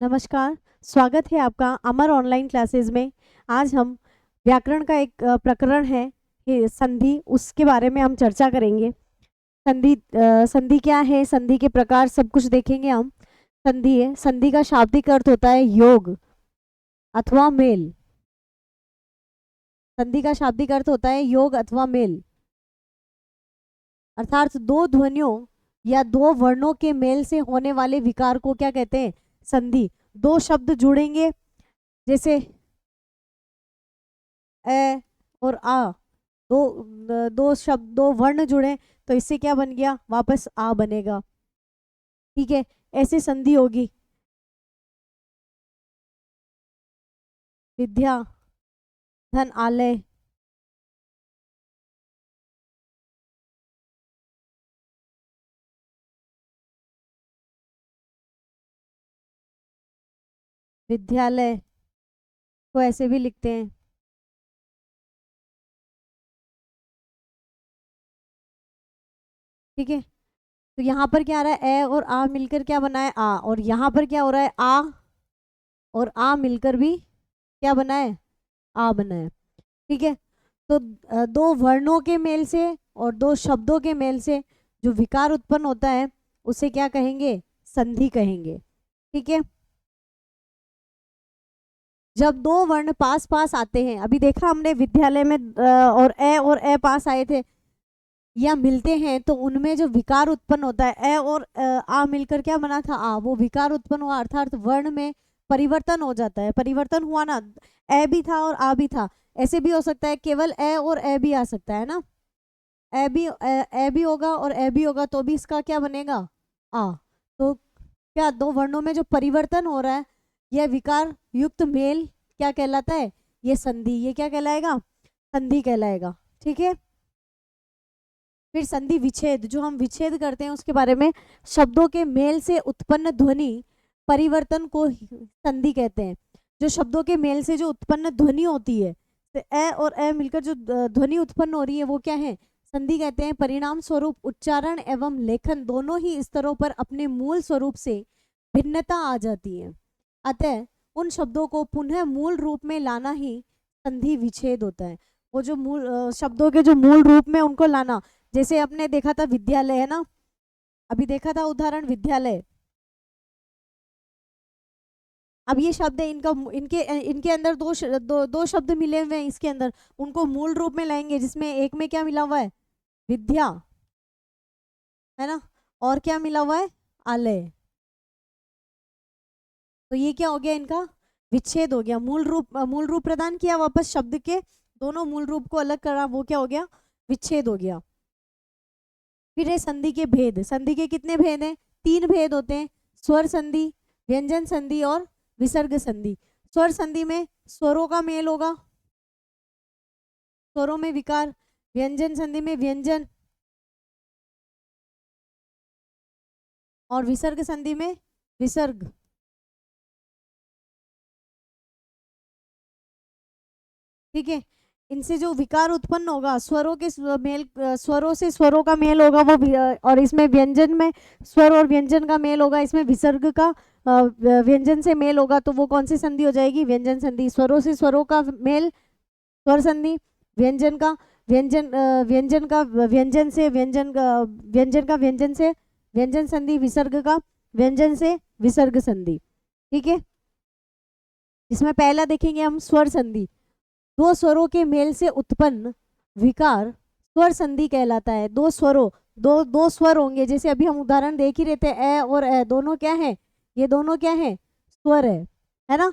नमस्कार। स्वागत है आपका अमर ऑनलाइन क्लासेस में। आज हम व्याकरण का एक प्रकरण है, ये संधि, उसके बारे में हम चर्चा करेंगे। संधि क्या है, संधि के प्रकार, सब कुछ देखेंगे हम। संधि है, संधि का शाब्दिक अर्थ होता है योग अथवा मेल। संधि का शाब्दिक अर्थ होता है योग अथवा मेल, अर्थात दो ध्वनियों या दो वर्णों के मेल से होने वाले विकार को क्या कहते हैं? संधि। दो शब्द जुड़ेंगे, जैसे ए और आ, दो शब्द, दो वर्ण जुड़े तो इससे क्या बन गया? वापस आ बनेगा। ठीक है, ऐसे संधि होगी। विद्या, धन, आलय। विद्यालय को ऐसे भी लिखते हैं। ठीक है, तो यहाँ पर क्या आ रहा है? ए और आ मिलकर क्या बना है? आ। और यहाँ पर क्या हो रहा है? आ और आ मिलकर भी क्या बना है? आ बना है। ठीक है, तो दो वर्णों के मेल से और दो शब्दों के मेल से जो विकार उत्पन्न होता है उसे क्या कहेंगे? संधि कहेंगे। ठीक है, जब दो वर्ण पास पास आते हैं, अभी देखा हमने विद्यालय में और ए पास आए थे या मिलते हैं, तो उनमें जो विकार उत्पन्न होता है, ए और आ मिलकर क्या बना था? आ। वो विकार उत्पन्न हुआ अर्थात वर्ण में परिवर्तन हो जाता है। परिवर्तन हुआ ना, ए भी था और आ भी था। ऐसे भी हो सकता है केवल ए और ए भी आ सकता है ना, ए भी होगा और ए भी होगा तो भी इसका क्या बनेगा? आ। तो क्या दो वर्णों में जो परिवर्तन हो रहा है, यह विकार युक्त मेल क्या कहलाता है? ये संधि। ये क्या कहलाएगा? संधि कहलाएगा। ठीक है, फिर संधि विच्छेद, जो हम विच्छेद करते हैं उसके बारे में। शब्दों के मेल से उत्पन्न ध्वनि परिवर्तन को संधि कहते हैं। जो शब्दों के मेल से जो उत्पन्न ध्वनि होती है, तो ए और ए मिलकर जो ध्वनि उत्पन्न हो रही है वो क्या है? संधि कहते हैं। परिणाम स्वरूप उच्चारण एवं लेखन दोनों ही स्तरों पर अपने मूल स्वरूप से भिन्नता आ जाती है। अतः उन शब्दों को पुनः मूल रूप में लाना ही संधि विच्छेद होता है। वो जो मूल शब्दों के जो मूल रूप में उनको लाना, जैसे आपने देखा था विद्यालय, है ना, अभी देखा था उदाहरण विद्यालय। अब ये शब्द है, इनका इनके इनके अंदर दो शब्द मिले हुए हैं इसके अंदर, उनको मूल रूप में लाएंगे, जिसमें एक में क्या मिला हुआ है? विद्या, है ना, और क्या मिला हुआ है? आलय। तो ये क्या हो गया? इनका विच्छेद हो गया। मूल रूप प्रदान किया, वापस शब्द के दोनों मूल रूप को अलग करा, वो क्या हो गया? विच्छेद हो गया। फिर है संधि के भेद। संधि के कितने भेद हैं? तीन भेद होते हैं। स्वर संधि, व्यंजन संधि और विसर्ग संधि। स्वर संधि में स्वरों का मेल होगा, स्वरों में विकार। व्यंजन संधि में व्यंजन, और विसर्ग संधि में विसर्ग। ठीक है, इनसे जो विकार उत्पन्न होगा, स्वरों के मेल, स्वरों से स्वरों का मेल होगा वो और इसमें व्यंजन में स्वर और व्यंजन का मेल होगा, इसमें विसर्ग का व्यंजन से मेल होगा, तो वो कौन सी संधि हो जाएगी? व्यंजन संधि। स्वरों से स्वरों का मेल स्वर संधि, व्यंजन का व्यंजन का व्यंजन से व्यंजन का व्यंजन का व्यंजन से व्यंजन संधि, विसर्ग का व्यंजन से विसर्ग संधि। ठीक है, इसमें पहला देखेंगे हम स्वर संधि। दो स्वरों के मेल से उत्पन्न विकार स्वर संधि कहलाता है। दो स्वरों, दो दो स्वर होंगे, जैसे अभी हम उदाहरण देख ही रहे थे, ए और ए दोनों क्या है? ये दोनों क्या है? स्वर है ना।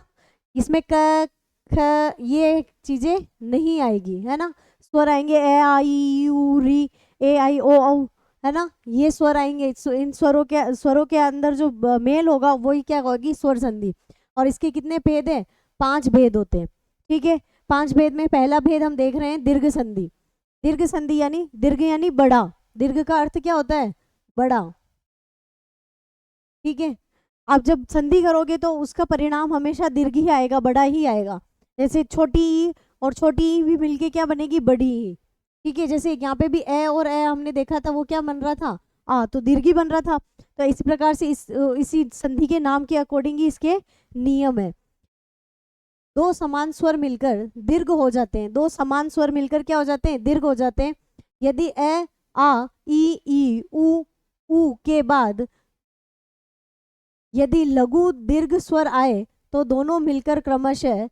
इसमें क ख ये चीजें नहीं आएगी, है ना। स्वर आएंगे ए आई यू री, ए आई ओ औ, है ना, ये स्वर आएंगे। इन स्वरों के अंदर जो मेल होगा वही क्या होगी? स्वर संधि। और इसके कितने भेद है? 5 भेद होते हैं। ठीक है, 5 भेद में पहला भेद हम देख रहे हैं दीर्घ संधि। दीर्घ संधि यानी दीर्घ यानी बड़ा। दीर्घ का अर्थ क्या होता है? बड़ा। ठीक है, आप जब संधि करोगे तो उसका परिणाम हमेशा दीर्घ ही आएगा, बड़ा ही आएगा। जैसे छोटी ई और छोटी ई भी मिलके क्या बनेगी? बड़ी ई। ठीक है, जैसे यहाँ पे भी ए और ए हमने देखा था, वो क्या बन रहा था? आ, तो दीर्घ बन रहा था। तो इसी प्रकार से इसी संधि के नाम के अकॉर्डिंग ही इसके नियम है। दो समान स्वर मिलकर दीर्घ हो जाते हैं, दो समान स्वर मिलकर क्या हो जाते हैं, दीर्घ हो जाते हैं। यदि ए आ ई उ के बाद यदि लघु दीर्घ स्वर आए तो दोनों मिलकर क्रमशः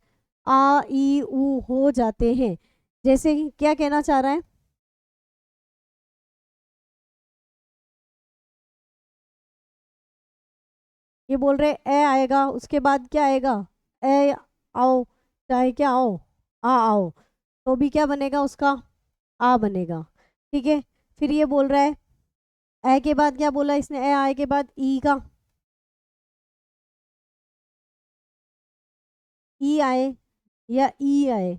आ ई उ हो जाते हैं। जैसे कि क्या कहना चाह रहा है, ये बोल रहे ए आएगा, उसके बाद क्या आएगा, ए आओ, चाहे क्या आओ, आ आओ, तो भी क्या बनेगा उसका, आ बनेगा। ठीक है, फिर ये बोल रहा है ए के बाद क्या बोला इसने, ए आए के बाद ई का, ई आए या ई आए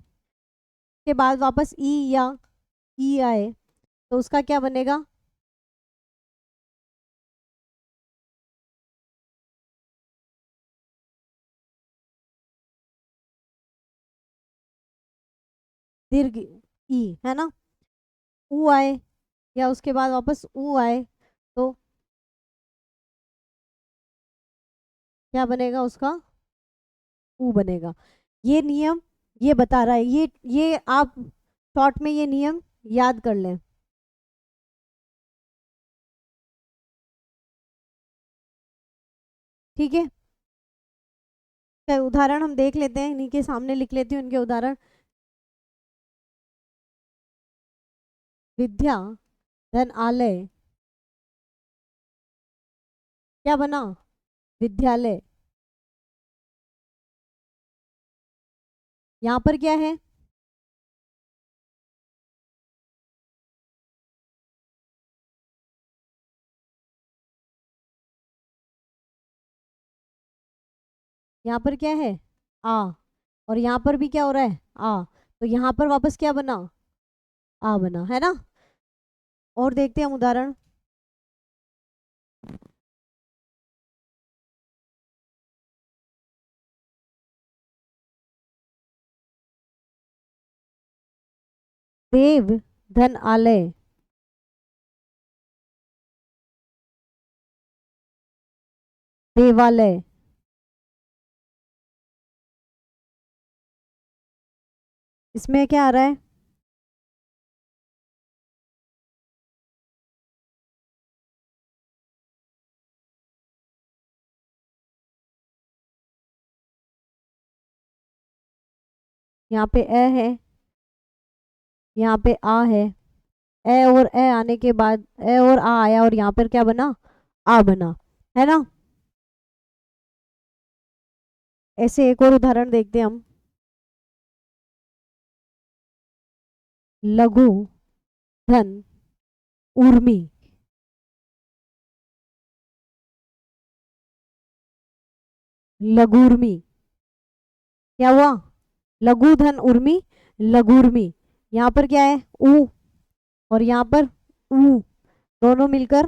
के बाद वापस ई या ई आए, तो उसका क्या बनेगा, दीर्घ ई, है ना। ऊ आए या उसके बाद वापस ऊ आए तो क्या बनेगा उसका, ऊ बनेगा। ये नियम ये बता रहा है, ये आप शॉर्ट में ये नियम याद कर लें। ठीक है, तो उदाहरण हम देख लेते हैं, इन्हीं के सामने लिख लेती हूँ इनके उदाहरण। विद्या धन आलय, क्या बना, विद्यालय। यहाँ पर क्या है, यहाँ पर क्या है, आ, और यहाँ पर भी क्या हो रहा है, आ, तो यहाँ पर वापस क्या बना, आ बना, है ना। और देखते हैं हम उदाहरण। देव धन आलय, देवालय। इसमें क्या आ रहा है, यहाँ पे ए है, यहाँ पे आ है, ए और ए आने के बाद ए और आ आया और यहाँ पर क्या बना, आ बना, है ना। ऐसे एक और उदाहरण देखते हैं हम। लघु धन उर्मी, लघुर्मी, क्या हुआ, लघु धन उर्मी, लघुर्मी। यहाँ पर क्या है, ऊ, और यहाँ पर ऊ, दोनों मिलकर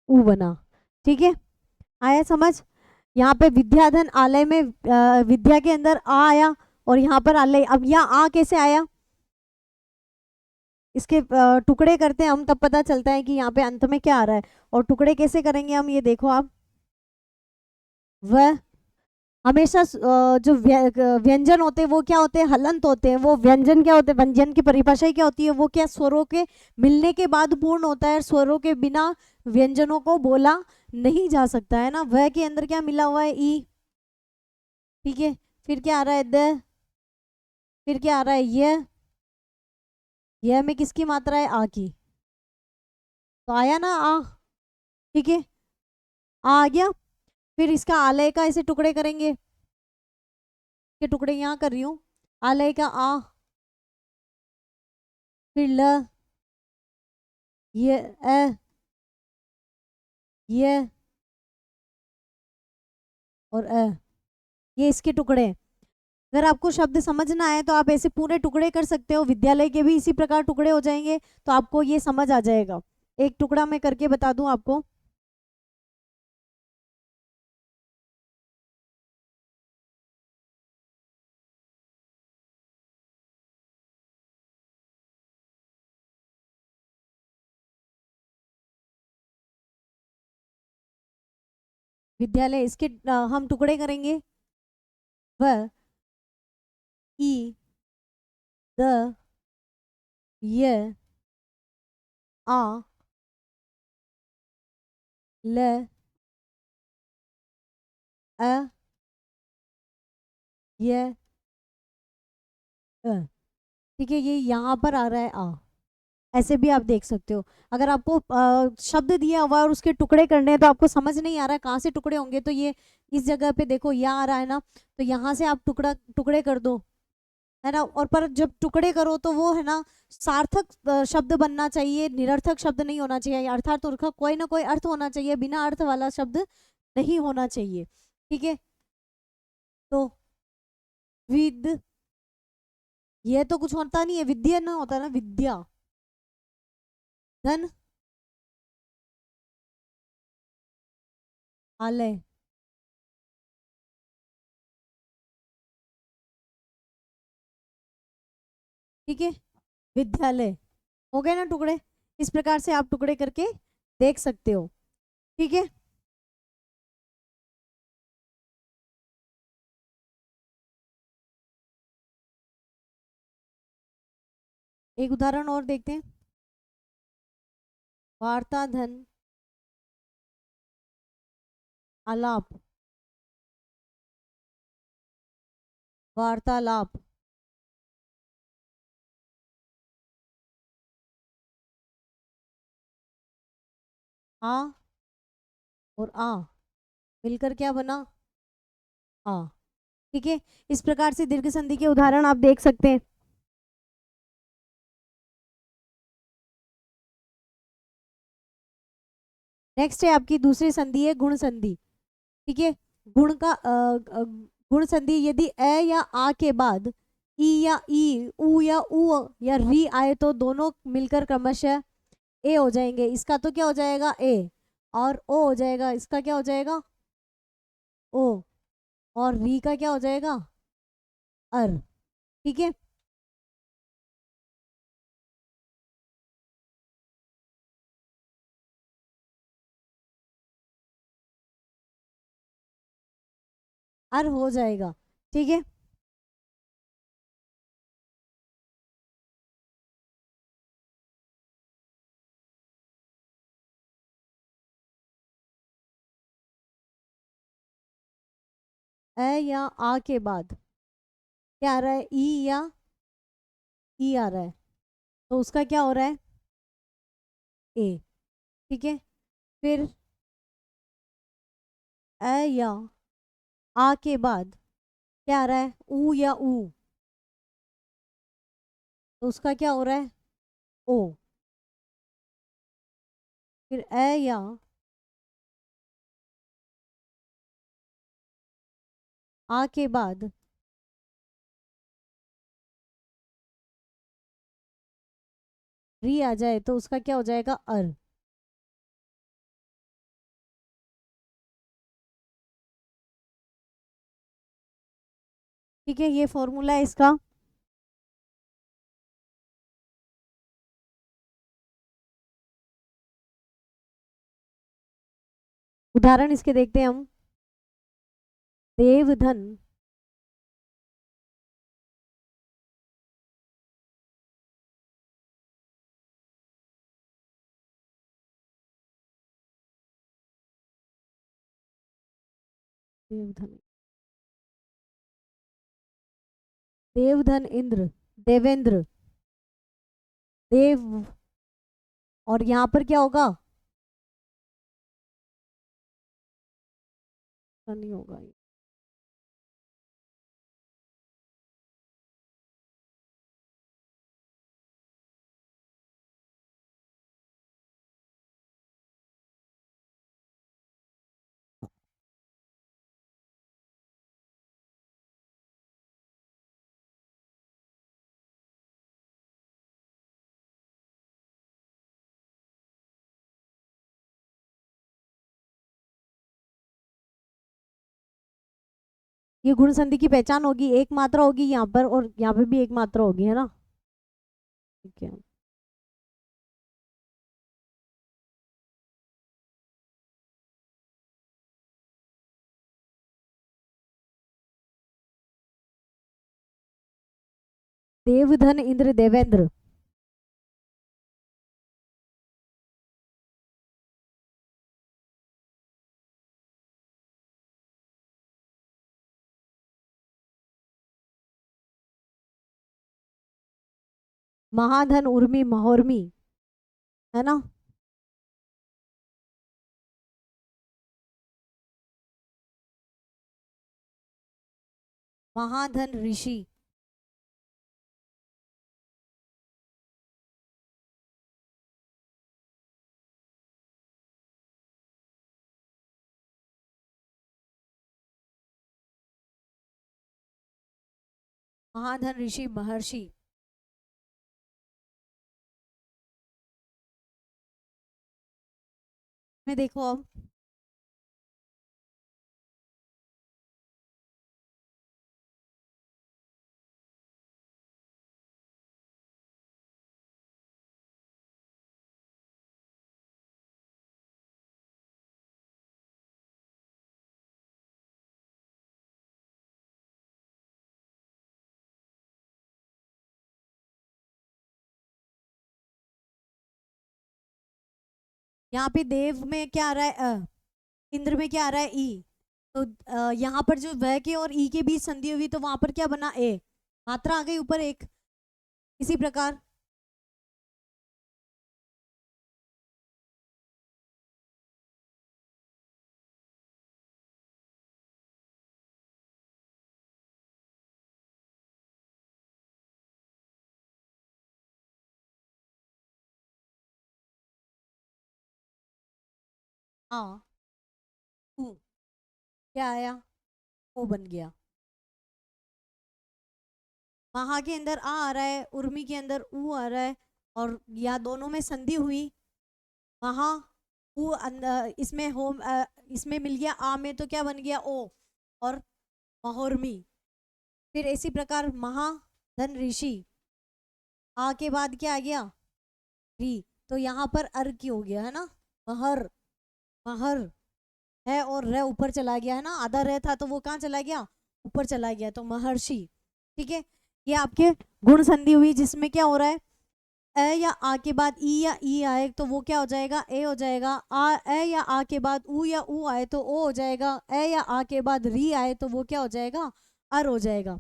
ऊ बना। ठीक है, आया समझ। यहाँ पे विद्याधन आलय में विद्या के अंदर आ आया और यहाँ पर आलय, अब यहाँ आ कैसे आया, इसके टुकड़े करते हैं हम तब पता चलता है कि यहाँ पे अंत में क्या आ रहा है। और टुकड़े कैसे करेंगे हम, ये देखो आप, वह हमेशा जो व्यंजन होते हैं वो क्या होते हैं, हलंत होते हैं। वो व्यंजन क्या होते हैं, व्यंजन की परिभाषा ही क्या होती है, वो क्या स्वरों के मिलने के बाद पूर्ण होता है, स्वरों के बिना व्यंजनों को बोला नहीं जा सकता, है ना। वह के अंदर क्या मिला हुआ है, ई। ठीक है, फिर क्या आ रहा है, द, फिर क्या आ रहा है, यह में किसकी मात्रा है, आ की, तो आया ना आ। ठीक है, आ गया। फिर इसका आलय का ऐसे टुकड़े करेंगे, के टुकड़े यहाँ कर रही हूँ, आलय का आ, फिर ल, ये ए, ये और ये इसके टुकड़े हैं। अगर आपको शब्द समझना है तो आप ऐसे पूरे टुकड़े कर सकते हो, विद्यालय के भी इसी प्रकार टुकड़े हो जाएंगे, तो आपको ये समझ आ जाएगा। एक टुकड़ा मैं करके बता दूं आपको। विद्यालय, इसके हम टुकड़े करेंगे। व, ई, द, य, आ, ल, अ, य, अ। ठीक है, ये यहाँ पर आ रहा है आ। ऐसे भी आप देख सकते हो। अगर आपको शब्द दिया हुआ है और उसके टुकड़े करने हैं तो आपको समझ नहीं आ रहा है कहाँ से टुकड़े होंगे, तो ये इस जगह पे देखो यहाँ आ रहा है ना, तो यहाँ से आप टुकड़े कर दो, है ना। और पर जब टुकड़े करो तो वो है ना सार्थक शब्द बनना चाहिए, निरर्थक शब्द नहीं होना चाहिए, अर्थात उसका कोई ना कोई अर्थ होना चाहिए, बिना अर्थ वाला शब्द नहीं होना चाहिए। ठीक है, तो विद, ये तो कुछ होता नहीं है, विद्या ना होता है ना, विद्या, धन, आलय, ठीक है, विद्यालय। हो गए ना टुकड़े, इस प्रकार से आप टुकड़े करके देख सकते हो। ठीक है, एक उदाहरण और देखते हैं। वार्ता, धन, आलाप, वार्तालाप, आ और आ मिलकर क्या बना, आ। ठीक है, इस प्रकार से दीर्घ संधि के उदाहरण आप देख सकते हैं। नेक्स्ट है आपकी दूसरी संधि है गुण संधि। ठीक है, गुण का गुण संधि यदि ए या आ के बाद ई या ई, उ या उ या री आए तो दोनों मिलकर क्रमशः ए हो जाएंगे। इसका तो क्या हो जाएगा, ए, और ओ हो जाएगा, इसका क्या हो जाएगा, ओ, और री का क्या हो जाएगा, अर। ठीक है, अर हो जाएगा। ठीक है, ए या आ के बाद क्या आ रहा है, ई या ई आ रहा है, तो उसका क्या हो रहा है, ए। ठीक है, फिर ए या आ के बाद क्या आ रहा है, ऊ या ऊ, तो उसका क्या हो रहा है, ओ। फिर ए या आ के बाद री आ जाए तो उसका क्या हो जाएगा, अर। ठीक है, ये फॉर्मूला है इसका। उदाहरण इसके देखते हैं हम। देवधन, देवधन, देवधन इंद्र, देवेंद्र, देव, और यहाँ पर क्या होगा, नहीं होगा ये। ये गुण संधि की पहचान होगी, एक मात्रा होगी यहाँ पर और यहाँ पे भी एक मात्रा होगी, है ना। ठीक है, देवधन इंद्र देवेंद्र। महाधन उर्मी महोर्मी, है ना। महाधन ऋषि, महाधन ऋषि महर्षि। में देखो अब यहाँ पे देव में क्या आ रहा है इंद्र में क्या आ रहा है ई। तो यहाँ पर जो व के और ई के बीच संधि हुई तो वहां पर क्या बना ए, मात्रा आ गई ऊपर एक। इसी प्रकार हाँ ऊ क्या आया, ओ बन गया। महा के अंदर आ रहा है, उर्मी के अंदर ऊ आ रहा है, और या दोनों में संधि हुई महा ऊ इसमें होम इसमें मिल गया आ में तो क्या बन गया ओ, और महोर्मी। फिर इसी प्रकार महा धन ऋषि, आ के बाद क्या आ गया री, तो यहाँ पर अर की हो गया है ना, महर। महर है और र ऊपर चला गया है ना, आधा र था तो वो कहाँ चला गया, ऊपर चला गया, तो महर्षि। ठीक है, ये आपके गुण संधि हुई जिसमें क्या हो रहा है, ए या आ के बाद ई या ई आए तो वो क्या हो जाएगा, ए हो जाएगा। आ ए या आ के बाद ऊ या ऊ आए तो ओ हो जाएगा। ए या आ के बाद री आए तो वो क्या हो जाएगा, अर हो जाएगा।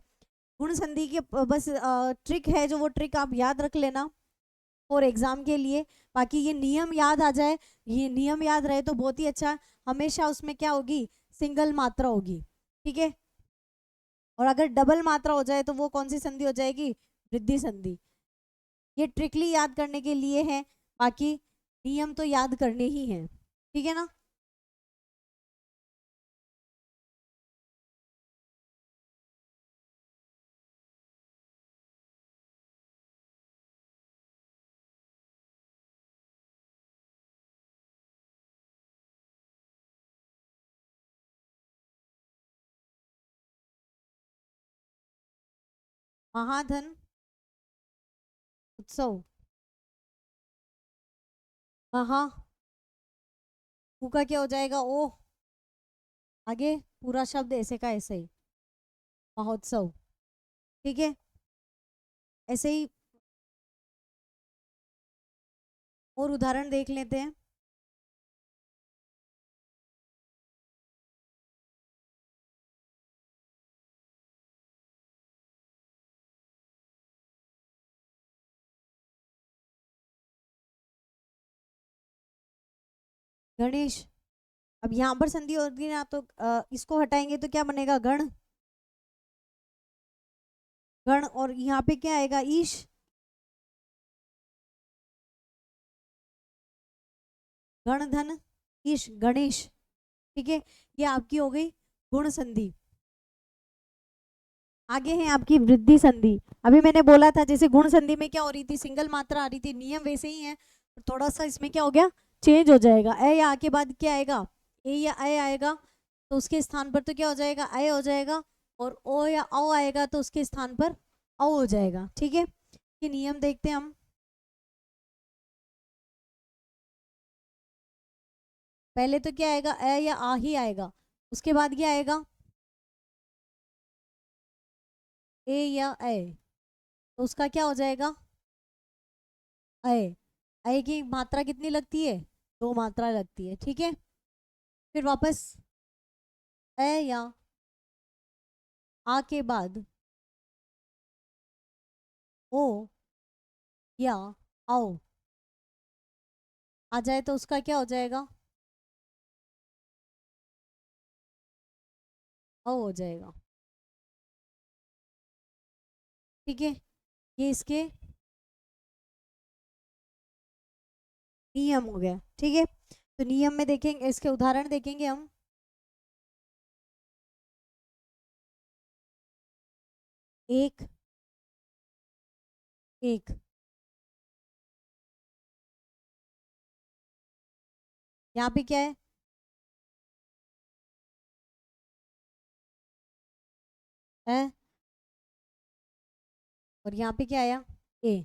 गुण संधि के बस ट्रिक है, जो वो ट्रिक आप याद रख लेना और एग्जाम के लिए। बाकी ये नियम याद आ जाए, ये नियम याद रहे तो बहुत ही अच्छा। हमेशा उसमें क्या होगी, सिंगल मात्रा होगी। ठीक है, और अगर डबल मात्रा हो जाए तो वो कौन सी संधि हो जाएगी, वृद्धि संधि। ये ट्रिकली याद करने के लिए है, बाकी नियम तो याद करने ही हैं। ठीक है ना। महाधन उत्सव, महा ऊ का क्या हो जाएगा, ओ, आगे पूरा शब्द ऐसे का ऐसे ही, महोत्सव। ठीक है, ऐसे ही और उदाहरण देख लेते हैं। गणेश, अब यहाँ पर संधि होगी ना तो इसको हटाएंगे तो क्या बनेगा, गण। गण, और यहाँ पे क्या आएगा, ईश। गण धन ईश, गणेश। ठीक है, ये आपकी हो गई गुण संधि। आगे है आपकी वृद्धि संधि। अभी मैंने बोला था जैसे गुण संधि में क्या हो रही थी, सिंगल मात्रा आ रही थी, नियम वैसे ही है, थोड़ा सा इसमें क्या हो गया, चेंज हो जाएगा। ए या आ के बाद क्या आएगा, ए या ए आएगा तो उसके स्थान पर तो क्या हो जाएगा, ए हो जाएगा, और ओ या औ आएगा तो उसके स्थान पर औ हो जाएगा। ठीक है, ये नियम देखते हैं हम। पहले तो क्या आएगा, ए या आ ही आएगा, उसके बाद क्या आएगा, ए या ए, तो उसका क्या हो जाएगा, अय। अय की मात्रा कितनी लगती है, 2 मात्रा लगती है, ठीक है। फिर वापस अ या आ के बाद ओ या आओ आ जाए तो उसका क्या हो जाएगा, औ हो जाएगा, ठीक है। ये इसके नियम हो गया, ठीक है। तो नियम में देखेंगे, इसके उदाहरण देखेंगे हम। एक एक यहाँ पे क्या है और यहाँ पे क्या आया, ए।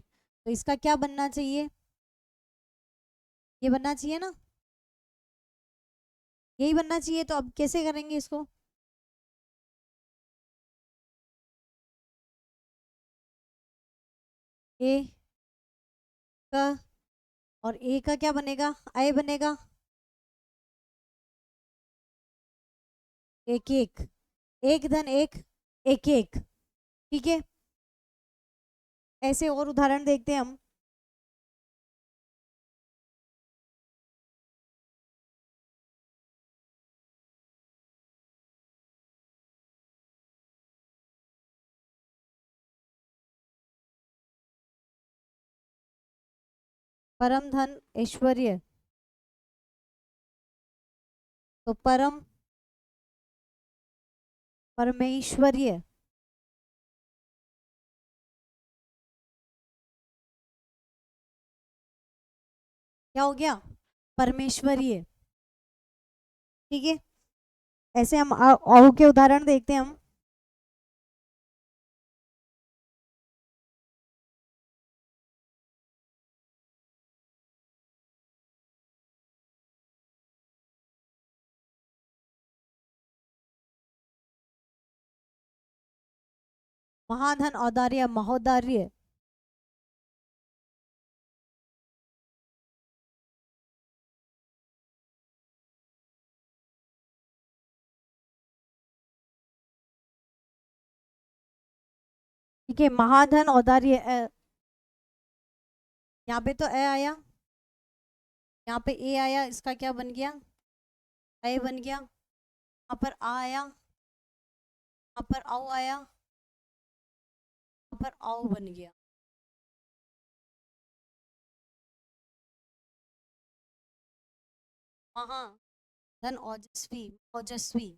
तो इसका क्या बनना चाहिए, ये बनना चाहिए ना, यही बनना चाहिए। तो अब कैसे करेंगे इसको, ए का और ए का क्या बनेगा, आई बनेगा, एक एक, एक धन एक, एक एक, ठीक है। ऐसे और उदाहरण देखते हैं हम। परम धन ऐश्वर्य, तो परम परमेश्वर्य क्या हो गया, परमेश्वरीय, ठीक है। ऐसे हम औ के उदाहरण देखते हैं हम। महाधन औदार्य महोदार्य, ठीक है। महाधन औदार्य यहाँ पे तो ए आया, यहाँ पे ए आया, इसका क्या बन गया, ए बन गया। यहाँ पर आ आया, यहाँ पर औ आया, यहाँ पर औ बन गया। महा धन ओजस्वी, ओजस्वी,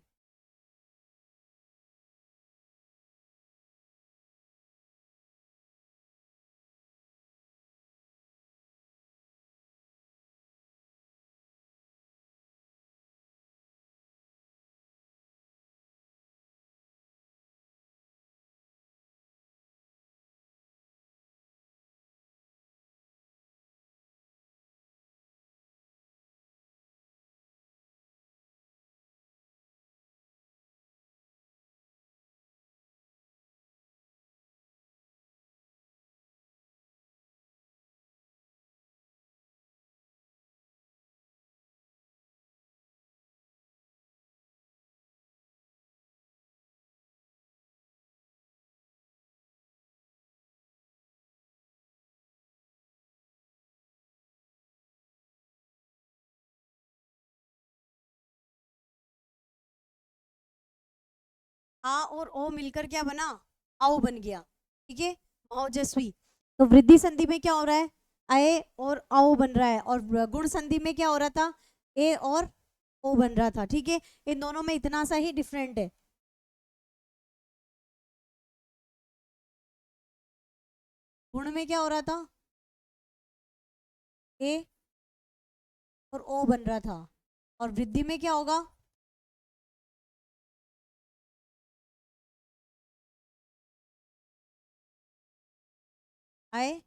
आ और ओ मिलकर क्या बना, आओ बन गया, ठीक है। ओजस्वी। तो वृद्धि संधि में क्या हो रहा है, अय और औ बन रहा है, और गुण संधि में क्या हो रहा था, ए और ओ बन रहा था, ठीक है। इन दोनों में इतना सा ही डिफरेंट है। गुण में क्या हो रहा था, ए और ओ बन रहा था, और वृद्धि में क्या होगा, अय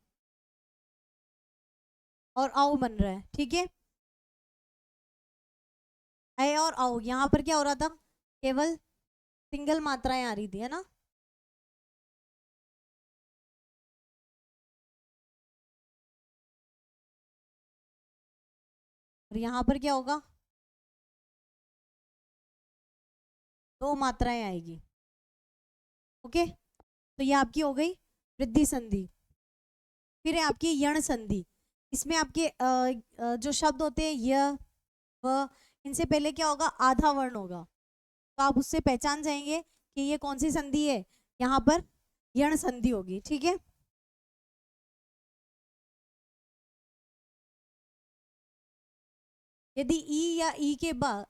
और औ बन रहा है, ठीक है। अय और औ, यहाँ पर क्या हो रहा था, केवल सिंगल मात्राएं आ रही थी, है ना। और यहाँ पर क्या होगा, 2 मात्राएं आएगी। ओके, तो ये आपकी हो गई वृद्धि संधि। फिर है आपकी यण संधि। इसमें आपके जो शब्द होते हैं य व, इनसे पहले क्या होगा, आधा वर्ण होगा, तो आप उससे पहचान जाएंगे कि ये कौन सी संधि है, यहाँ पर यण संधि होगी। ठीक है, यदि ई या ई के बाद,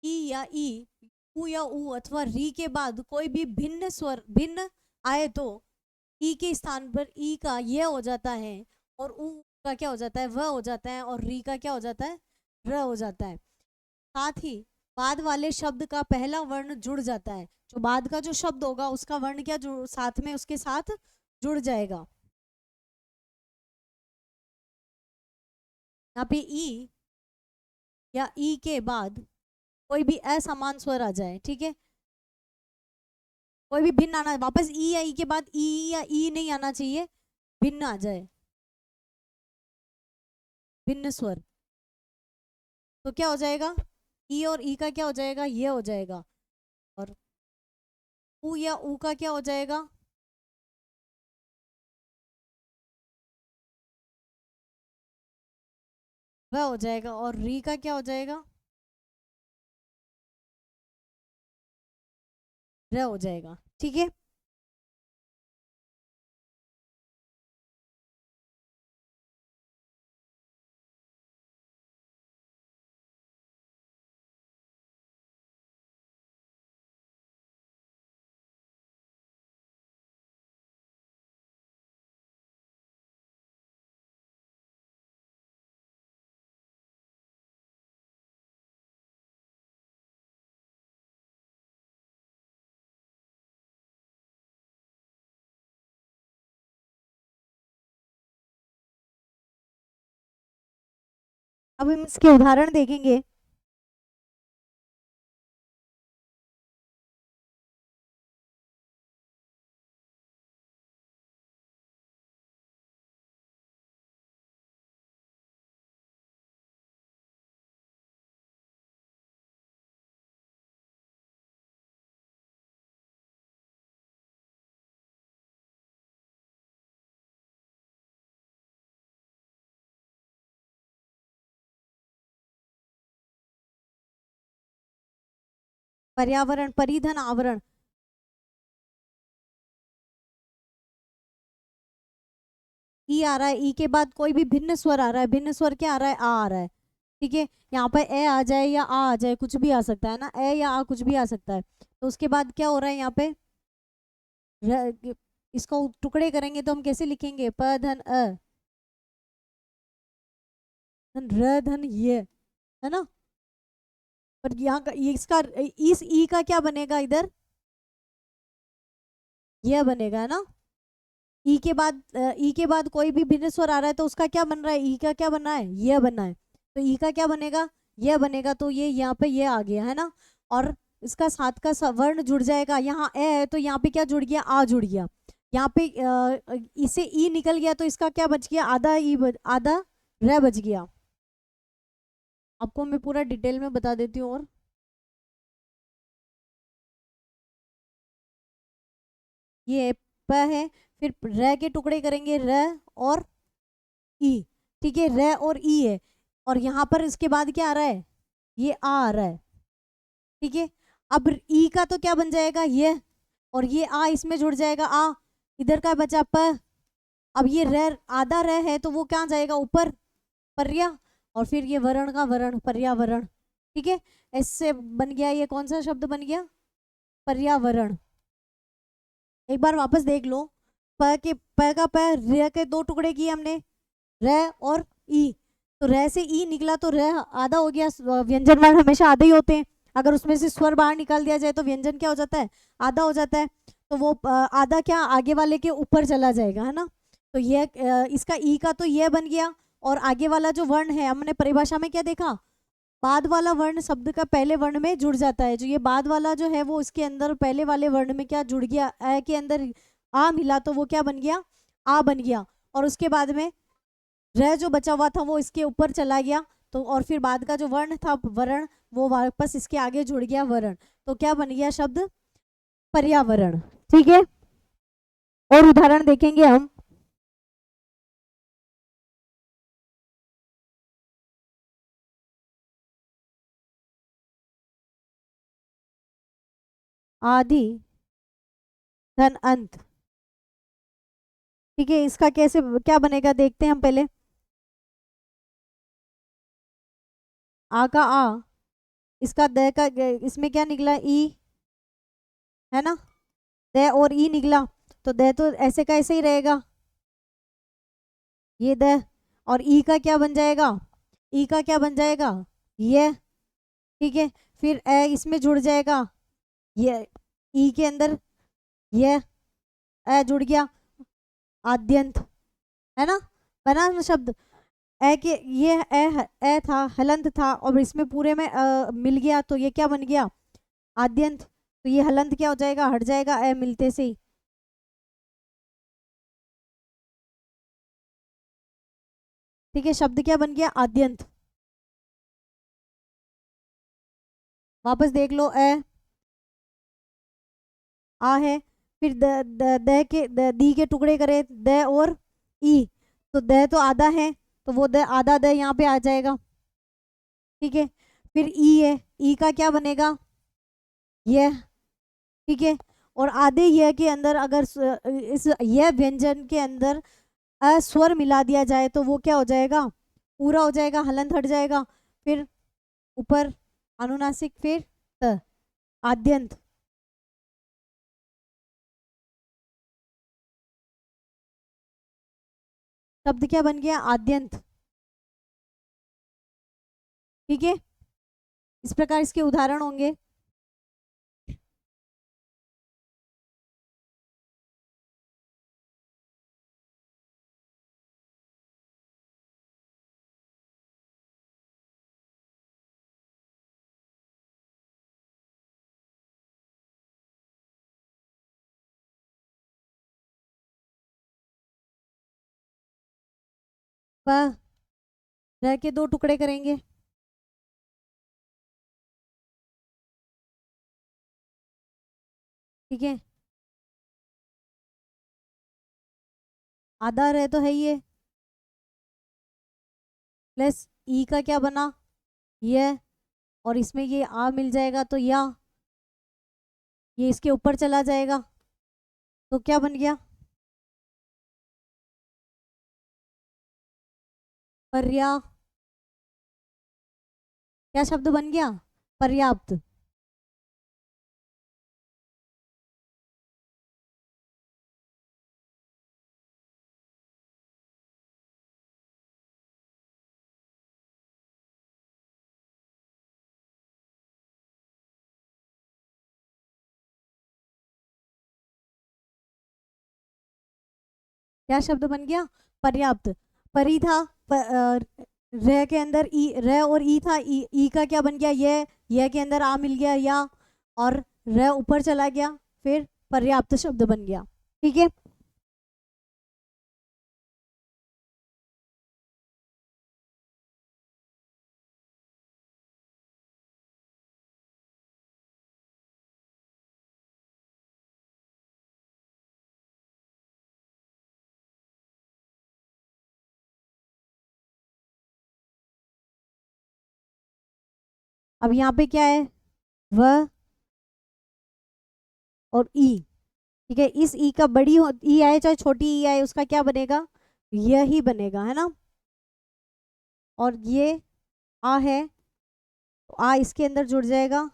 ई या ई, उ या उ अथवा री के बाद कोई भी भिन्न स्वर भिन्न आए तो ई के स्थान पर ई का यह हो जाता है, और उ का क्या हो जाता है, वह हो जाता है, और री का क्या हो जाता है, र हो जाता है। साथ ही बाद वाले शब्द का पहला वर्ण जुड़ जाता है। जो बाद का जो शब्द होगा उसका वर्ण क्या साथ में उसके साथ जुड़ जाएगा। यहाँ पे ई या ई के बाद कोई भी असमान स्वर आ जाए, ठीक है, कोई भी भिन्न आना, वापस ई या ई के बाद ई या ई नहीं आना चाहिए, भिन्न आ जाए, भिन्न स्वर, तो क्या हो जाएगा, ई और ई का क्या हो जाएगा, ये हो जाएगा, और उ या उ का क्या हो जाएगा, वह हो जाएगा, और री का क्या हो जाएगा, र हो जाएगा। ठीक है, अब हम इसके उदाहरण देखेंगे। पर्यावरण, परिधन, आवरण, ई आ रहा है, ई के बाद कोई भी भिन्न स्वर आ रहा है, भिन्न स्वर क्या आ रहा है, आ रहा है। ठीक है, यहाँ पर ए आ जाए या आ जाए, कुछ भी आ सकता है ना, ए या आ कुछ भी आ सकता है। तो उसके बाद क्या हो रहा है यहाँ पे, इसको टुकड़े करेंगे तो हम कैसे लिखेंगे, प धन अ धन र धन ये, है ना, पर यहाँ का इसका, इस ई का क्या बनेगा इधर, यह बनेगा, है ना। ई के बाद कोई भी भिन्न स्वर आ रहा है तो उसका क्या बन रहा है, ई का क्या बन रहा है, यह बना है, तो ई का क्या बनेगा, यह बनेगा, तो ये यहाँ पे ये आ गया, है ना। और इसका साथ का वर्ण जुड़ जाएगा, यहाँ ए है तो यहाँ पे क्या जुड़ गया, आ जुड़ गया, यहाँ पे इसे ई निकल गया तो इसका क्या बच गया, आधा ई आधा र बच गया। आपको मैं पूरा डिटेल में बता देती हूँ। और ये प है, फिर र के टुकड़े करेंगे, र और ई, ठीक है, र और ई है, और यहाँ पर इसके बाद क्या आ रहा है, ये आ रहा है। ठीक है, अब ई का तो क्या बन जाएगा, ये, और ये आ इसमें जुड़ जाएगा, आ इधर का बचा प, अब ये र आधा र है तो वो क्या जाएगा ऊपर, पर्या, और फिर ये वर्ण का वर्ण, पर्यावरण। ठीक है, इससे बन गया, ये कौन सा शब्द बन गया, पर्यावरण। एक बार वापस देख लो, प का प, र के 2 टुकड़े किए हमने, र और ई, तो र से ई निकला तो र आधा हो गया, व्यंजन वर्ण हमेशा आधे ही होते हैं, अगर उसमें से स्वर बाहर निकाल दिया जाए तो व्यंजन क्या हो जाता है, आधा हो जाता है, तो वो आधा क्या आगे वाले के ऊपर चला जाएगा, है ना। तो ये इसका ई का तो ये बन गया, और आगे वाला जो वर्ण है हमने परिभाषा में क्या देखा, बाद वाला वर्ण शब्द का पहले वर्ण में जुड़ जाता है, जो ये बाद वाला जो है वो इसके अंदर पहले वाले वर्ण में क्या जुड़ गया, ए के अंदर आ मिला तो वो क्या बन गया, आ बन गया, और उसके बाद में र जो बचा हुआ था वो इसके ऊपर चला गया, तो और फिर बाद का जो वर्ण था वर्ण, वो वापस इसके आगे जुड़ गया वर्ण, तो क्या बन गया शब्द पर्यावरण। ठीक है, और उदाहरण देखेंगे हम। आदि धन अंत। ठीक है, इसका कैसे क्या बनेगा देखते हैं हम पहले। आ का आ, इसका द का इसमें क्या निकला ई, है ना, द और ई निकला, तो द तो ऐसे का ऐसे ही रहेगा, ये द, और ई का क्या बन जाएगा, ई का क्या बन जाएगा ये। ठीक है, फिर ए इसमें जुड़ जाएगा, ये ई के अंदर ये ए जुड़ गया, आद्यंत, है ना, बना ना शब्द। ए के ये ए था, हलंत था, और इसमें पूरे में मिल गया, तो ये क्या बन गया आद्यंत। तो ये हलंत क्या हो जाएगा, हट जाएगा ए मिलते से ही। ठीक है, शब्द क्या बन गया आद्यंत। वापस देख लो, ए आ है, फिर द के दी के टुकड़े करे द और ई, तो द तो आधा है, तो वो द आधा द यहाँ पे आ जाएगा। ठीक है, फिर ई है, ई का क्या बनेगा यह। ठीक है, और आधे यह के अंदर अगर इस यह व्यंजन के अंदर अस्वर मिला दिया जाए तो वो क्या हो जाएगा, पूरा हो जाएगा, हलंत हट जाएगा, फिर ऊपर अनुनासिक, फिर त, आद्यंत। शब्द क्या बन गया आद्यंत। ठीक है, इस प्रकार इसके उदाहरण होंगे। प र के दो टुकड़े करेंगे। ठीक है, आधा रह तो है ये, प्लस ई का क्या बना ये, और इसमें ये आ मिल जाएगा तो या, ये इसके ऊपर चला जाएगा, तो क्या बन गया पर्या, क्या शब्द बन गया पर्याप्त। क्या शब्द बन गया पर्याप्त। परी था, र के अंदर ई, र और ई था, ई का क्या बन गया ये के अंदर आ मिल गया या, और र ऊपर चला गया, फिर पर्याप्त शब्द बन गया। ठीक है, अब यहाँ पे क्या है व और ई। ठीक है, इस ई का बड़ी ई आए चाहे छोटी ई आए, उसका क्या बनेगा यही बनेगा, है ना, और ये आ है, तो आ इसके अंदर जुड़ जाएगा,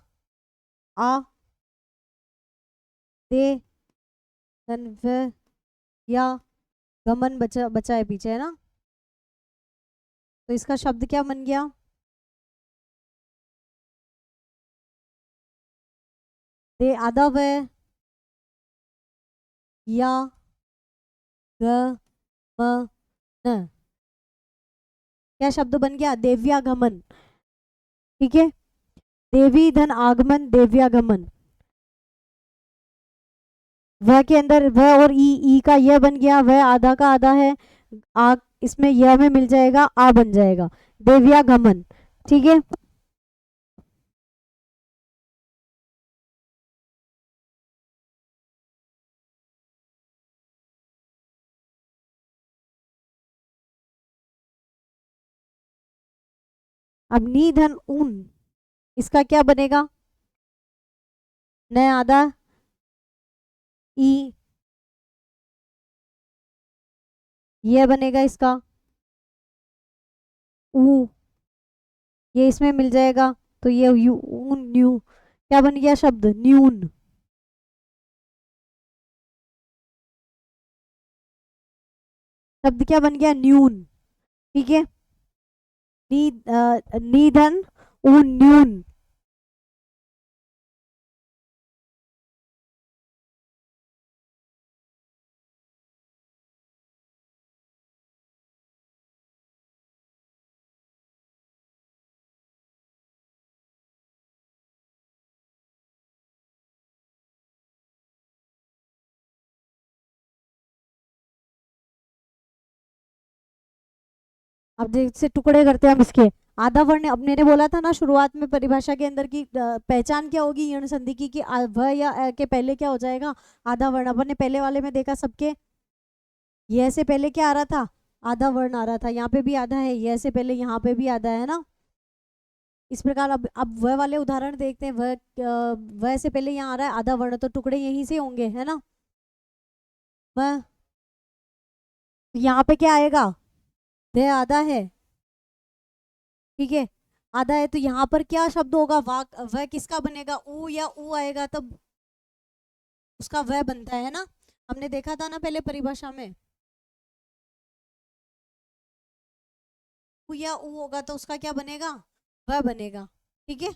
आ दे धन व या, गमन बचा बचा है पीछे, है ना, तो इसका शब्द क्या बन गया दे आधा व या ग म न, क्या शब्द बन गया देव्यागमन। ठीक है, देवी धन आगमन देव्यागमन, वह के अंदर वह और ई का यह बन गया, वह आधा का आधा है, आ इसमें यह में मिल जाएगा, आ बन जाएगा, देव्यागमन। ठीक है, अब निधन ऊन, इसका क्या बनेगा, न आधा ई, यह बनेगा इसका ऊ, ये इसमें मिल जाएगा, तो ये यू ऊन न्यू, क्या बन गया शब्द, न्यून। शब्द क्या बन गया, न्यून। ठीक है, निधन ऊन न्यून। अब जैसे टुकड़े करते हैं हम इसके, आधा वर्ण, अब मैंने बोला था ना शुरुआत में परिभाषा के अंदर की पहचान क्या होगी यण संधि की, कि व या अ के पहले क्या हो जाएगा, आधा वर्ण। अपन ने पहले वाले में देखा सबके, यह से पहले क्या आ रहा था, आधा वर्ण आ रहा था, यहाँ पे भी आधा है, यह से पहले यहाँ पे भी आधा है ना। इस प्रकार अब वह वाले उदाहरण देखते हैं, वह से पहले यहाँ आ रहा है आधा वर्ण, तो टुकड़े यहीं से होंगे, है ना। वह यहाँ पे क्या आएगा, वह आधा है, ठीक है, आधा है, तो यहाँ पर क्या शब्द होगा, वाक, वह किसका बनेगा, ऊ या ऊ आएगा तब उसका वह बनता है ना। हमने देखा था ना पहले परिभाषा में, ऊ या ऊ होगा तो उसका क्या बनेगा, वह बनेगा। ठीक है,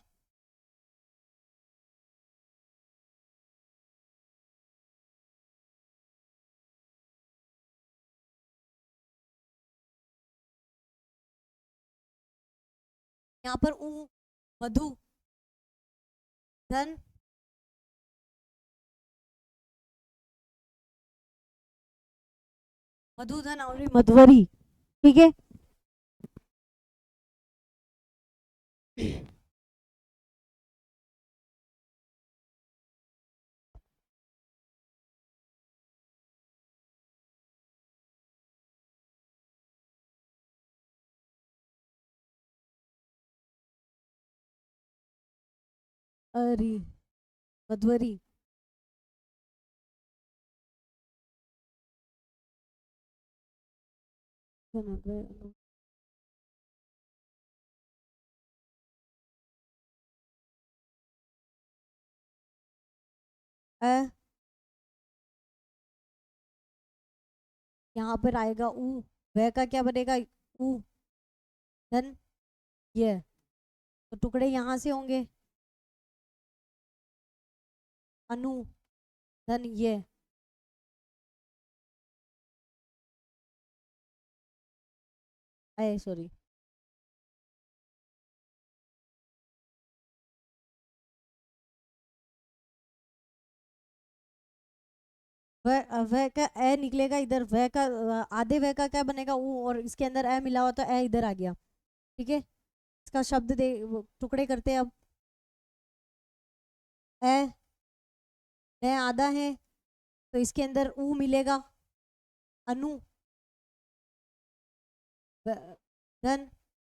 यहाँ पर ऊ, मधु, धन, मधुधन और मधुवरी। ठीक है, अरे मधुवरी, अ, यहाँ पर आएगा ऊ, वह का क्या बनेगा, ऊ, धन, ये, तो टुकड़े यहाँ से होंगे, अनु, धन, ये, सॉरी, वह का ए निकलेगा इधर, वह का आधे वह का क्या बनेगा ऊ, और इसके अंदर ए मिला हुआ तो ए इधर आ गया। ठीक है, इसका शब्द दे टुकड़े करते हैं अब, ए न आधा है, तो इसके अंदर ऊ मिलेगा, अनु, धन,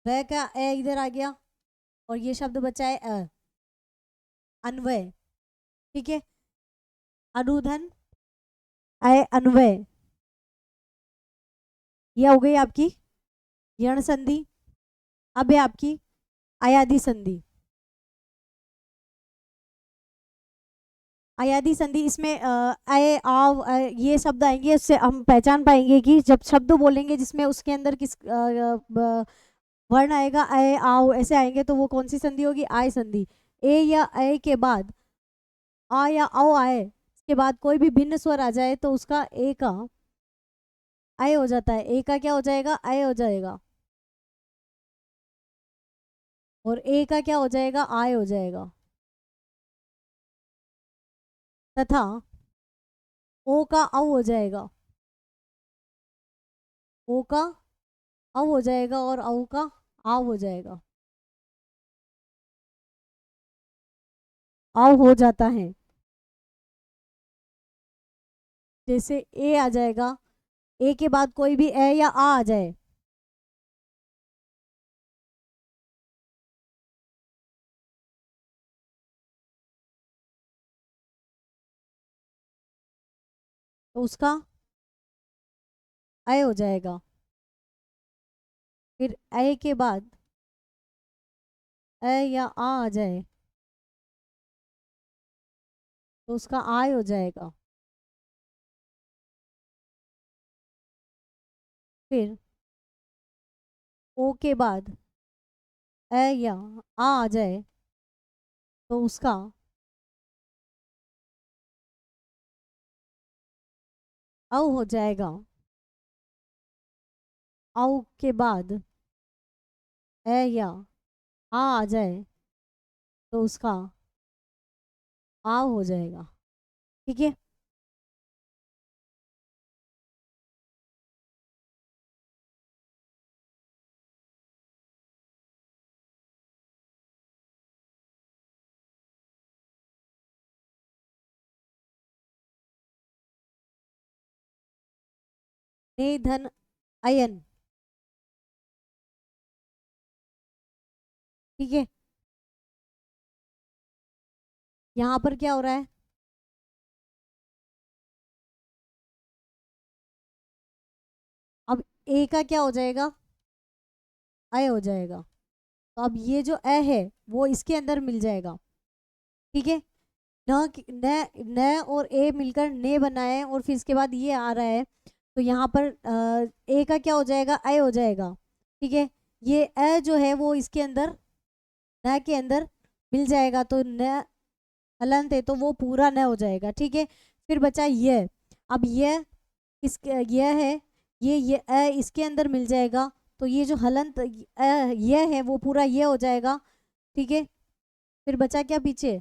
वह का ए इधर आ गया, और ये शब्द बचा है अन्वय। ठीक है, अनुधन, अय अन्वय, यह हो गई आपकी यण संधि। अब है आपकी अयादि संधि। अयादि संधि, इसमें अय आव ये शब्द आएंगे, उससे हम पहचान पाएंगे कि जब शब्द बोलेंगे जिसमें उसके अंदर किस वर्ण आएगा, अय आव ऐसे आएंगे, तो वो कौन सी संधि होगी, आय संधि। ए या अय के बाद आ या औ आए, इसके बाद कोई भी भिन्न स्वर आ जाए तो उसका ए का आय हो जाता है, ए का क्या हो जाएगा, आय हो जाएगा, और ए का क्या हो जाएगा, आय हो जाएगा, तथा ओ का औ हो जाएगा, ओ का औ हो जाएगा और औ का आव हो जाएगा। आव हो जाता है। जैसे ए आ जाएगा, ए के बाद कोई भी ए या आ जाए, तो उसका ए हो जाएगा। फिर ए के बाद ए या आ जाए तो उसका आय हो जाएगा। फिर ओ के बाद ए या आ जाए तो उसका औ हो जाएगा। औ के बाद ए या आ जाए तो उसका आव हो जाएगा। ठीक है। ने धन अयन। ठीक है। यहाँ पर क्या हो रहा है? अब ए का क्या हो जाएगा? अय हो जाएगा। तो अब ये जो ए है वो इसके अंदर मिल जाएगा। ठीक है। न न न और ए मिलकर ने बनाए और फिर इसके बाद ये आ रहा है, तो यहाँ पर ए का क्या हो जाएगा? अय हो जाएगा। ठीक है। ये अ जो है वो इसके अंदर न के अंदर मिल जाएगा, तो न हलंत है तो वो पूरा न हो जाएगा। ठीक है। फिर बचा ये। अब ये इसके ये है, ये इसके अंदर मिल जाएगा, तो ये जो हलंत ये है वो पूरा ये हो जाएगा। ठीक है। फिर बचा क्या पीछे?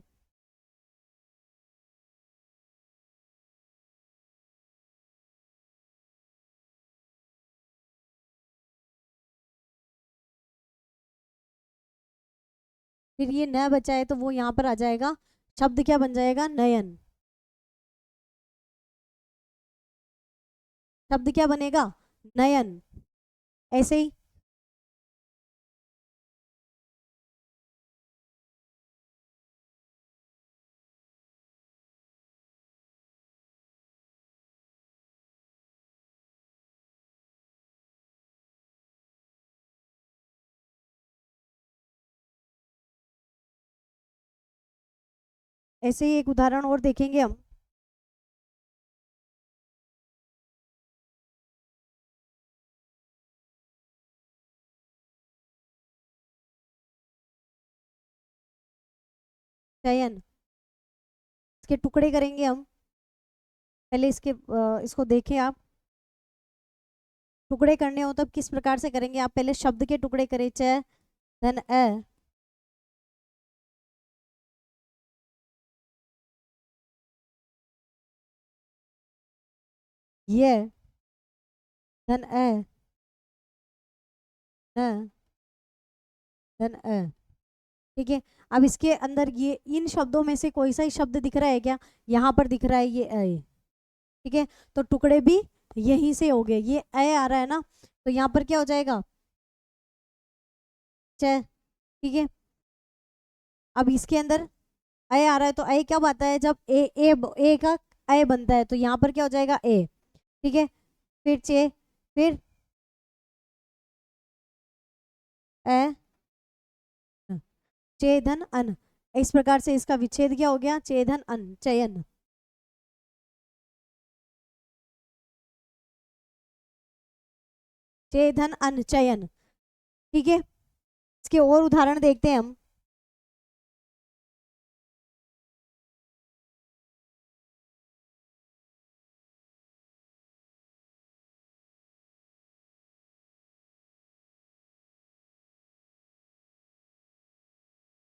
फिर ये न बचा है तो वो यहाँ पर आ जाएगा। शब्द क्या बन जाएगा? नयन। शब्द क्या बनेगा? नयन। ऐसे ही ऐसे ही एक उदाहरण और देखेंगे हम। चयन, इसके टुकड़े करेंगे हम। पहले इसको देखें आप। टुकड़े करने हो तब किस प्रकार से करेंगे? आप पहले शब्द के टुकड़े करें, च धन अ, ये धन अ, न धन अ। ठीक है। अब इसके अंदर ये इन शब्दों में से कोई सा ही शब्द दिख रहा है क्या? यहाँ पर दिख रहा है ये अ। ठीक है। तो टुकड़े भी यहीं से हो गए। ये अ आ रहा है ना, तो यहाँ पर क्या हो जाएगा? च। ठीक है। अब इसके अंदर अ आ रहा है, तो अ कब आता है? जब ए का अ बनता है, तो यहाँ पर क्या हो जाएगा? ए। ठीक है। फिर चे, फिर अ, चेधन अन। इस प्रकार से इसका विच्छेद क्या हो गया? चेधन अन, चयन। चेधन अन, चयन। ठीक है। इसके और उदाहरण देखते हैं हम।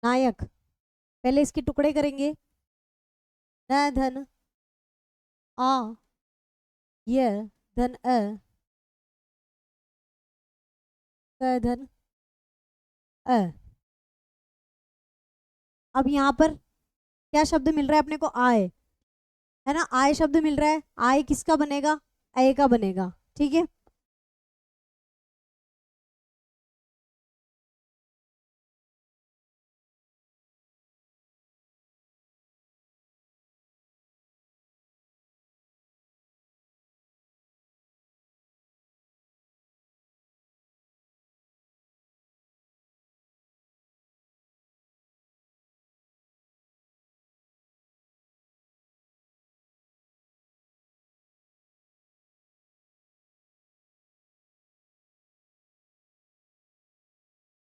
नायक, पहले इसके टुकड़े करेंगे। न धन आ, य धन अ, क धन अ। अब यहाँ पर क्या शब्द मिल रहा है अपने को? आय, है ना? आय शब्द मिल रहा है। आय किसका बनेगा? अय का बनेगा। ठीक है,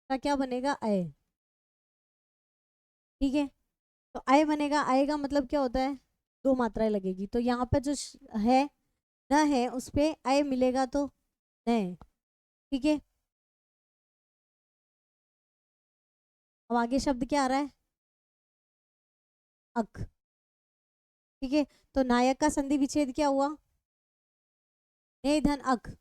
का क्या बनेगा? अय। ठीक है, तो अय बनेगा। अय का मतलब क्या होता है? दो मात्राएं लगेगी, तो यहाँ पे जो है न है उस पे अय मिलेगा तो न। ठीक है, अब आगे शब्द क्या आ रहा है? अक। ठीक है, तो नायक का संधि विच्छेद क्या हुआ? ने धन अक।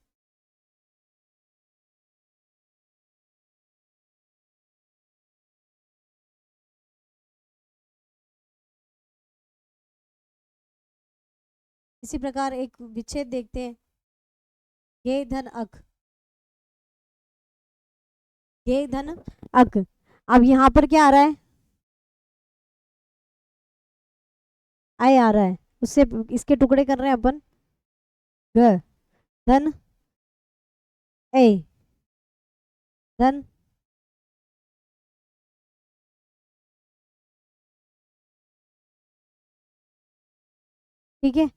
इसी प्रकार एक विच्छेद देखते हैं। ये धन अक, ये धन अक। अब यहाँ पर क्या आ रहा है? आय आ रहा है, उससे इसके टुकड़े कर रहे हैं अपन। ग धन ए धन। ठीक है,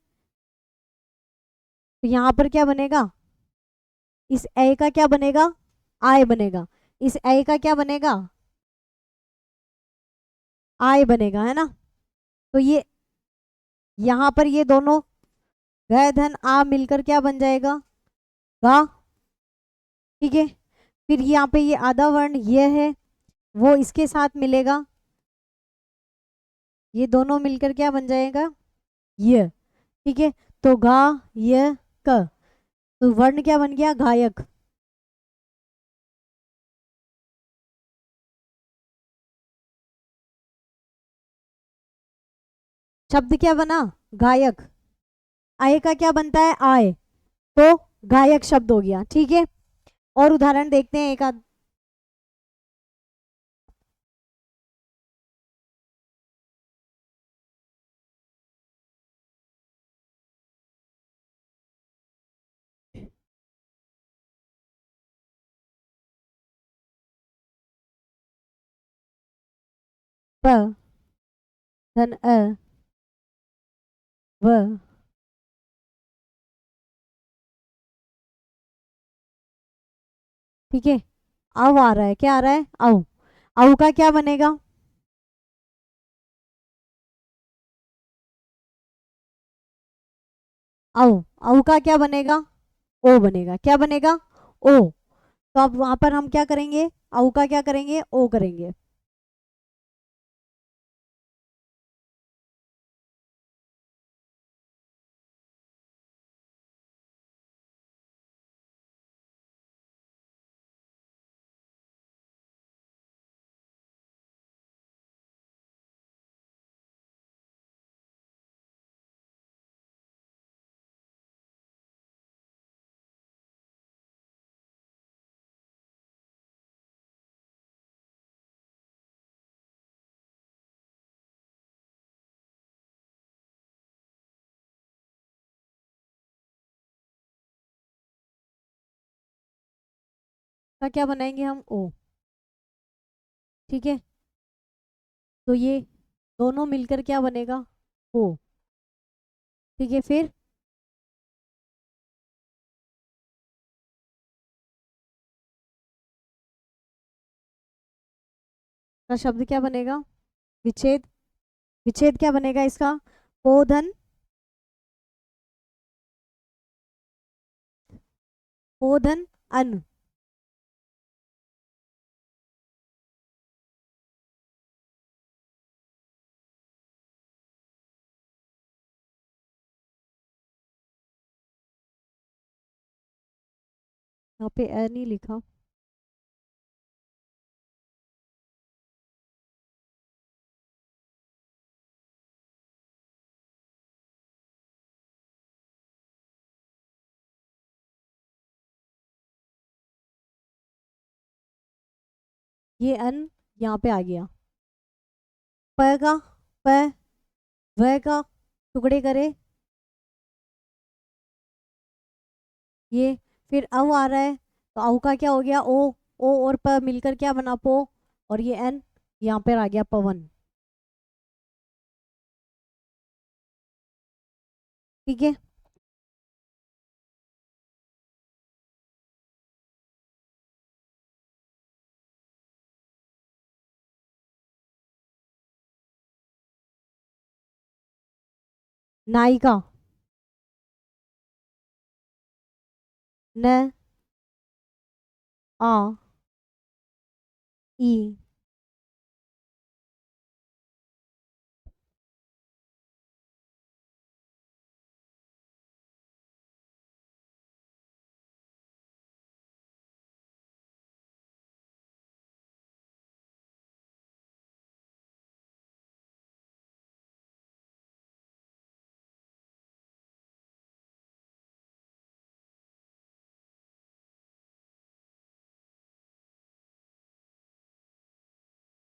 तो यहाँ पर क्या बनेगा? इस ए का क्या बनेगा? आय बनेगा। इस ए का क्या बनेगा? आय बनेगा, है ना? तो ये यहाँ पर ये दोनों ग धन आ मिलकर क्या बन जाएगा? गा। ठीक है, फिर यहाँ पे ये आधा वर्ण ये है, वो इसके साथ मिलेगा, ये दोनों मिलकर क्या बन जाएगा? ये। ठीक है, तो गा ये क, तो वर्ण क्या बन गया? गायक। शब्द क्या बना? गायक। आय का क्या बनता है? आय, तो गायक शब्द हो गया। ठीक है, और उदाहरण देखते हैं एक आध। प धन अ व। ठीक है, अव आ रहा है। क्या आ रहा है? अव। अव का क्या बनेगा? अव। अव का क्या बनेगा? ओ बनेगा। क्या बनेगा? ओ। तो अब वहां पर हम क्या करेंगे? अव का क्या करेंगे? ओ करेंगे। का क्या बनाएंगे हम? ओ। ठीक है, तो ये दोनों मिलकर क्या बनेगा? ओ। ठीक है, फिर का शब्द क्या बनेगा? विच्छेद। विच्छेद क्या बनेगा इसका? पोधन। पोधन अन। यहाँ पे अ नहीं लिखा। ये अन यहाँ पे आ गया, प का प, व का टुकड़े करे ये, फिर अव आ रहा है तो अव का क्या हो गया, ओ और प मिलकर क्या बना, पो, और ये एन यहाँ पर आ गया पवन। ठीक है, नायिका, न आ ई,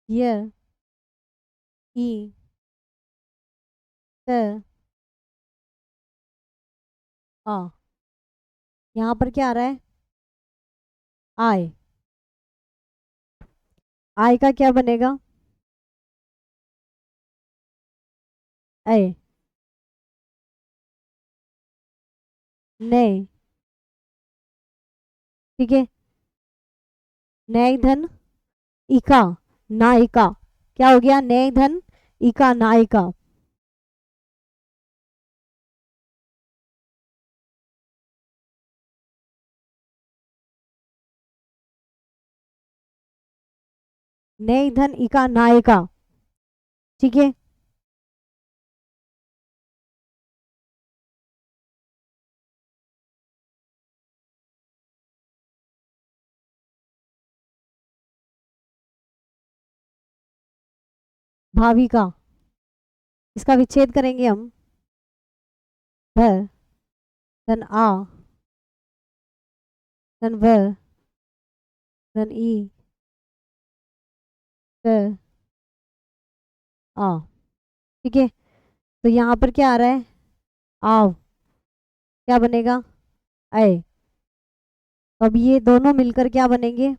य ई त आ, यहाँ पर क्या आ रहा है, आय, आय का क्या बनेगा, ए, ने, ठीक है, नय धन इका, नायिका, क्या हो गया, नय धन इका नायिका। नय धन इका नायिका, ठीक है, भाविका, इसका विच्छेद करेंगे हम, भ धन आ धन व धन ई त आ, ठीक है, तो यहाँ पर क्या आ रहा है, आव, क्या बनेगा, अय, अब ये दोनों मिलकर क्या बनेंगे,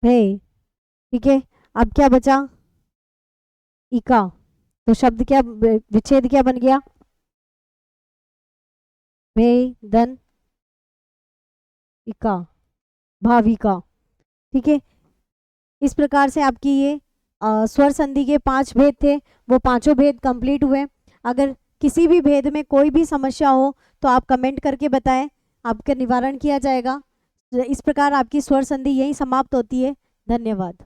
भे, ठीक है, अब क्या बचा, इका, तो शब्द क्या, विच्छेद क्या बन गया, भे धन इका, भाविका, ठीक है। इस प्रकार से आपकी ये स्वर संधि के 5 भेद थे, वो पांचों भेद कंप्लीट हुए। अगर किसी भी भेद में कोई भी समस्या हो तो आप कमेंट करके बताएं, आपका निवारण किया जाएगा। इस प्रकार आपकी स्वर संधि यहीं समाप्त होती है। धन्यवाद।